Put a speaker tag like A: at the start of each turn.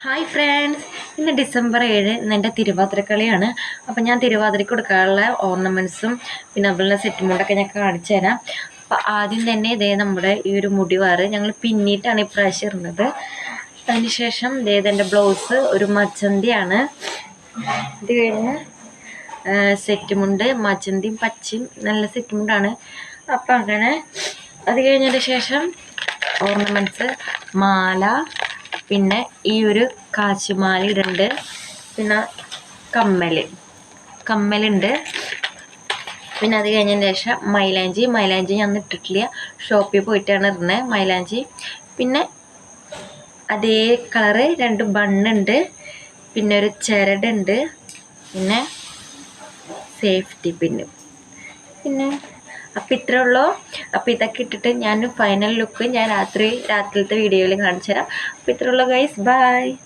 A: Hi friends, ഇന്ന് December 7 ഇന്ന് എൻ്റെ തിരുവാതിരക്കളിയാണ്. അപ്പം ഞാൻ തിരുവാതിരയ്ക്ക് കൊടുക്കാനുള്ള ഓർണമെൻറ്റ്സും പിന്നെ അതുപോലെ സെറ്റ് മുണ്ടൊക്കെ ഞാൻ കാണിച്ചു തരാം. അപ്പം ആദ്യം തന്നെ ഇതേ നമ്മുടെ ഈ ഒരു മുടിവാറ് ഞങ്ങൾ പിന്നിയിട്ടാണ് ഇപ്രാവശ്യം ഇടുന്നത്. അതിനുശേഷം ഇതേതെൻ്റെ ബ്ലൗസ് ഒരു മച്ചന്തിയാണ്. ഇത് കഴിഞ്ഞ് സെറ്റ് മുണ്ട് മച്ചന്തിയും പച്ചയും നല്ല സെറ്റ് മുണ്ടാണ്. അപ്പം അങ്ങനെ അത് കഴിഞ്ഞതിന് ശേഷം ഓർണമെൻറ്റ്സ് മാല, പിന്നെ ഈ ഒരു കാശുമാല ഇടുന്നുണ്ട്, പിന്നെ കമ്മലുണ്ട്. പിന്നെ അത് കഴിഞ്ഞതിന് ശേഷം മൈലാഞ്ചി ഞാൻ ഇട്ടിട്ടില്ല, ഷോപ്പിൽ പോയിട്ടാണ് ഇടുന്നത് മൈലാഞ്ചി. പിന്നെ അതേ കളറ് 2 ബണ്ണുണ്ട്, പിന്നെ ഒരു ചരടുണ്ട്, പിന്നെ സേഫ്റ്റി പിന്നും. പിന്നെ അപ്പം ഇത്രേ ഉള്ളൂ. അപ്പം ഇതൊക്കെ ഇട്ടിട്ട് ഞാൻ ഫൈനൽ ലുക്ക് ഞാൻ രാത്രിയിലത്തെ വീഡിയോയിൽ കാണിച്ചു തരാം. അപ്പം ഇത്രേ ഉള്ളൂ ഗൈസ്, ബൈ.